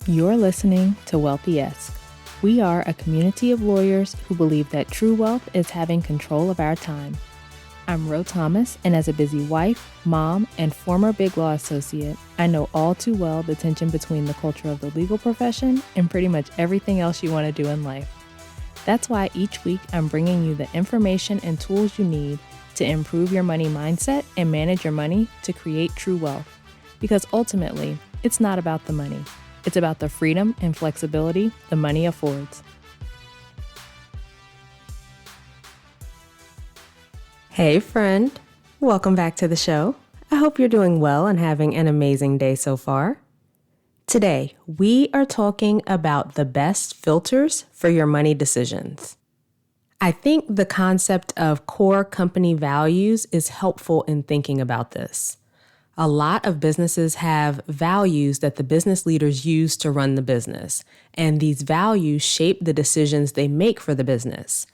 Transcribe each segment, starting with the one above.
You're listening to Wealthy-esque. We are a community of lawyers who believe that true wealth is having control of our time. I'm Ro Thomas, and as a busy wife, mom, and former Big Law associate, I know all too well the tension between the culture of the legal profession and pretty much everything else you want to do in life. That's why each week I'm bringing you the information and tools you need to improve your money mindset and manage your money to create true wealth. Because ultimately, it's not about the money. It's about the freedom and flexibility the money affords. Hey friend, welcome back to the show. I hope you're doing well and having an amazing day so far. Today, we are talking about the best filters for your money decisions. I think the concept of core company values is helpful in thinking about this. A lot of businesses have values that the business leaders use to run the business, and these values shape the decisions they make for the business.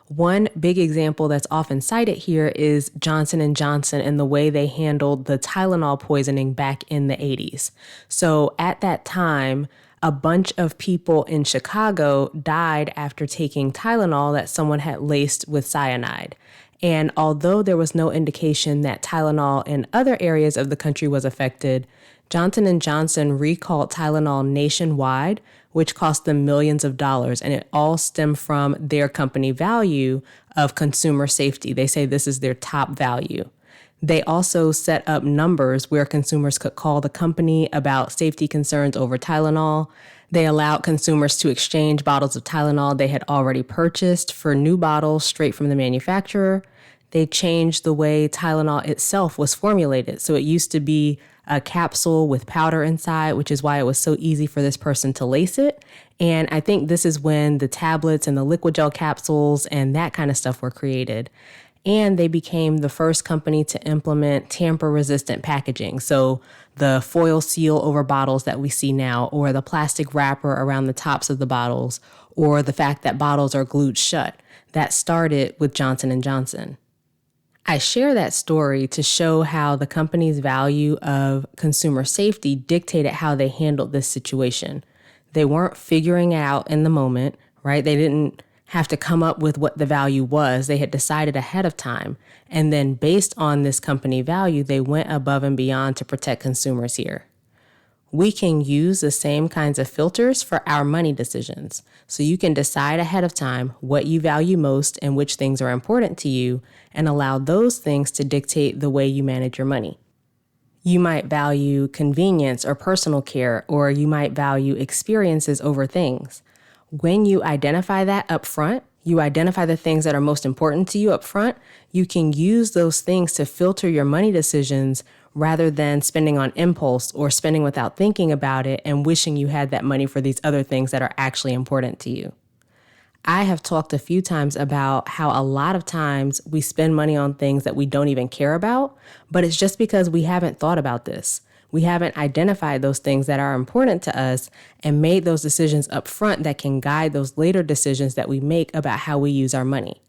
One big example that's often cited here is Johnson & Johnson and the way they handled the Tylenol poisoning back in the 80s. So at that time, a bunch of people in Chicago died after taking Tylenol that someone had laced with cyanide. And although there was no indication that Tylenol in other areas of the country was affected, Johnson & Johnson recalled Tylenol nationwide, which cost them millions of dollars. And it all stemmed from their company value of consumer safety. They say this is their top value. They also set up numbers where consumers could call the company about safety concerns over Tylenol. They allowed consumers to exchange bottles of Tylenol they had already purchased for new bottles straight from the manufacturer. They changed the way Tylenol itself was formulated. So it used to be a capsule with powder inside, which is why it was so easy for this person to lace it. And I think this is when the tablets and the liquid gel capsules and that kind of stuff were created. And they became the first company to implement tamper-resistant packaging. So the foil seal over bottles that we see now, or the plastic wrapper around the tops of the bottles, or the fact that bottles are glued shut. That started with Johnson & Johnson. I share that story to show how the company's value of consumer safety dictated how they handled this situation. They weren't figuring it out in the moment, right? They didn't have to come up with what the value was. They had decided ahead of time. And then based on this company value, they went above and beyond to protect consumers here. We can use the same kinds of filters for our money decisions. So you can decide ahead of time what you value most and which things are important to you, and allow those things to dictate the way you manage your money. You might value convenience or personal care, or you might value experiences over things. When you identify that up front, you identify the things that are most important to you up front, you can use those things to filter your money decisions rather than spending on impulse or spending without thinking about it and wishing you had that money for these other things that are actually important to you. I have talked a few times about how a lot of times we spend money on things that we don't even care about, but it's just because we haven't thought about this. We haven't identified those things that are important to us and made those decisions up front that can guide those later decisions that we make about how we use our money.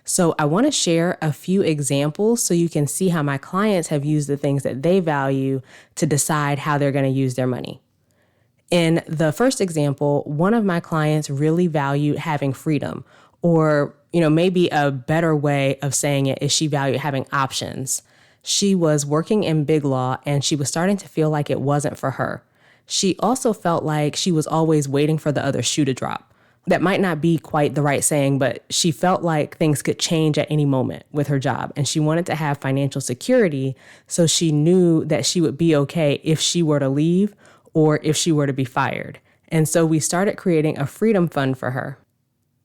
So I want to share a few examples so you can see how my clients have used the things that they value to decide how they're going to use their money. In the first example, one of my clients really valued having freedom, or, maybe a better way of saying it is she valued having options. She was working in Big Law and she was starting to feel like it wasn't for her. She also felt like she was always waiting for the other shoe to drop. That might not be quite the right saying, but she felt like things could change at any moment with her job. And she wanted to have financial security, so she knew that she would be okay if she were to leave or if she were to be fired. And so we started creating a freedom fund for her.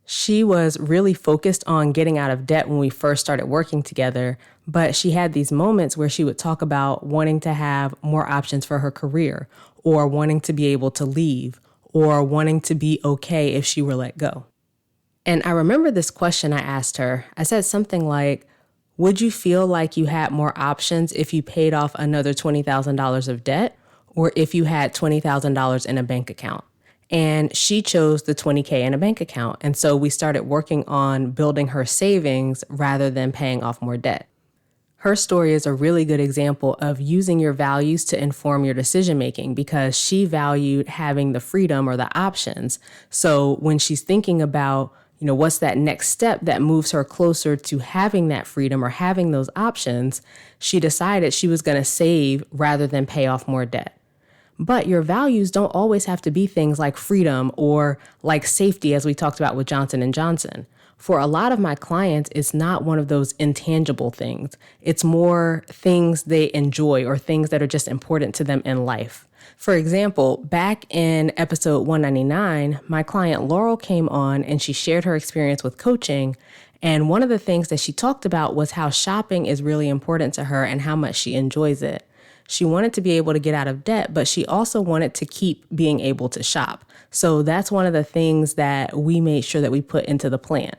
She was really focused on getting out of debt when we first started working together, but she had these moments where she would talk about wanting to have more options for her career, or wanting to be able to leave, or wanting to be okay if she were let go. And I remember this question I asked her. I said something like, would you feel like you had more options if you paid off another $20,000 of debt, or if you had $20,000 in a bank account? And she chose the $20K in a bank account. And so we started working on building her savings rather than paying off more debt. Her story is a really good example of using your values to inform your decision making because she valued having the freedom or the options. So when she's thinking about, what's that next step that moves her closer to having that freedom or having those options, she decided she was going to save rather than pay off more debt. But your values don't always have to be things like freedom or like safety, as we talked about with Johnson & Johnson. For a lot of my clients, it's not one of those intangible things. It's more things they enjoy or things that are just important to them in life. For example, back in episode 199, my client Laurel came on and she shared her experience with coaching. And one of the things that she talked about was how shopping is really important to her and how much she enjoys it. She wanted to be able to get out of debt, but she also wanted to keep being able to shop. So that's one of the things that we made sure that we put into the plan.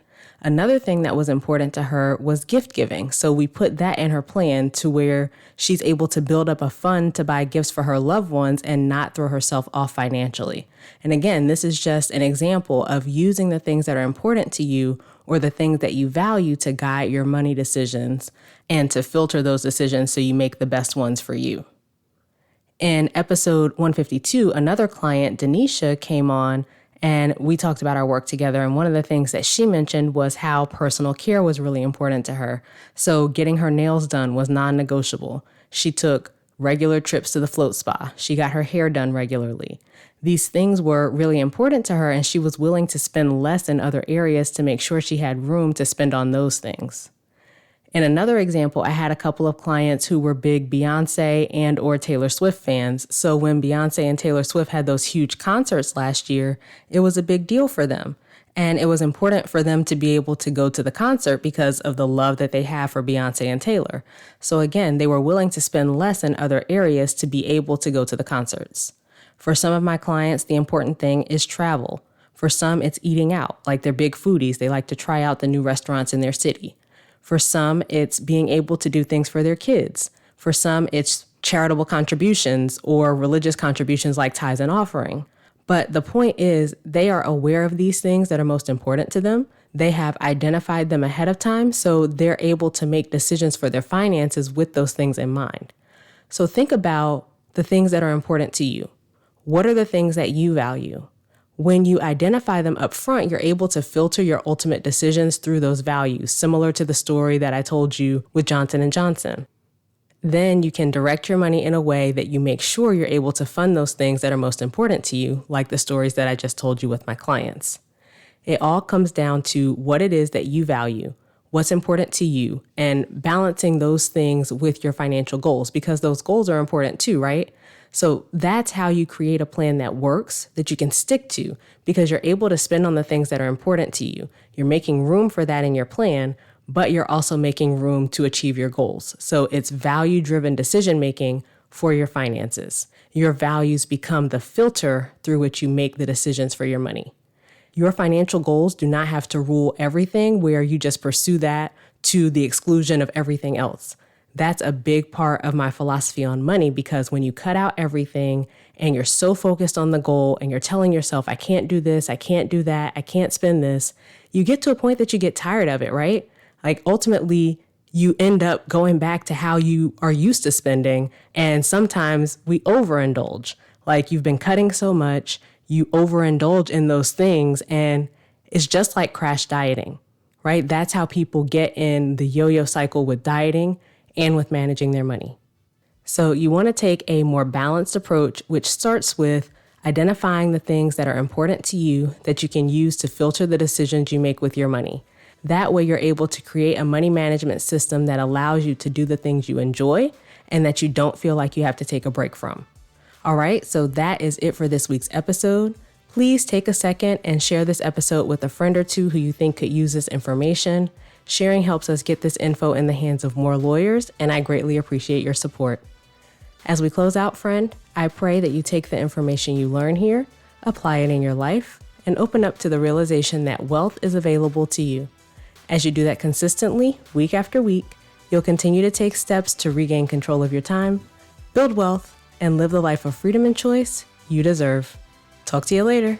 Another thing that was important to her was gift giving. So we put that in her plan to where she's able to build up a fund to buy gifts for her loved ones and not throw herself off financially. And again, this is just an example of using the things that are important to you or the things that you value to guide your money decisions and to filter those decisions so you make the best ones for you. In episode 152, another client, Denisha, came on and we talked about our work together. And one of the things that she mentioned was how personal care was really important to her. So getting her nails done was non-negotiable. She took regular trips to the float spa. She got her hair done regularly. These things were really important to her, and she was willing to spend less in other areas to make sure she had room to spend on those things. In another example, I had a couple of clients who were big Beyonce and or Taylor Swift fans. So when Beyonce and Taylor Swift had those huge concerts last year, it was a big deal for them. And it was important for them to be able to go to the concert because of the love that they have for Beyonce and Taylor. So again, they were willing to spend less in other areas to be able to go to the concerts. For some of my clients, the important thing is travel. For some, it's eating out, like they're big foodies. They like to try out the new restaurants in their city. For some, it's being able to do things for their kids. For some, it's charitable contributions or religious contributions like tithes and offering. But the point is, they are aware of these things that are most important to them. They have identified them ahead of time, so they're able to make decisions for their finances with those things in mind. So think about the things that are important to you. What are the things that you value? When you identify them up front, you're able to filter your ultimate decisions through those values, similar to the story that I told you with Johnson & Johnson. Then you can direct your money in a way that you make sure you're able to fund those things that are most important to you, like the stories that I just told you with my clients. It all comes down to what it is that you value, what's important to you, and balancing those things with your financial goals, because those goals are important too, right? So that's how you create a plan that works, that you can stick to, because you're able to spend on the things that are important to you. You're making room for that in your plan, but you're also making room to achieve your goals. So it's value-driven decision-making for your finances. Your values become the filter through which you make the decisions for your money. Your financial goals do not have to rule everything where you just pursue that to the exclusion of everything else. That's a big part of my philosophy on money, because when you cut out everything and you're so focused on the goal and you're telling yourself, I can't do this, I can't do that, I can't spend this, you get to a point that you get tired of it, right? Like ultimately, you end up going back to how you are used to spending. And sometimes we overindulge. Like you've been cutting so much, you overindulge in those things. And it's just like crash dieting, right? That's how people get in the yo-yo cycle with dieting and with managing their money. So you want to take a more balanced approach, which starts with identifying the things that are important to you that you can use to filter the decisions you make with your money. That way you're able to create a money management system that allows you to do the things you enjoy and that you don't feel like you have to take a break from. All right, so that is it for this week's episode. Please take a second and share this episode with a friend or two who you think could use this information. Sharing helps us get this info in the hands of more lawyers, and I greatly appreciate your support. As we close out, friend, I pray that you take the information you learn here, apply it in your life, and open up to the realization that wealth is available to you. As you do that consistently, week after week, you'll continue to take steps to regain control of your time, build wealth, and live the life of freedom and choice you deserve. Talk to you later.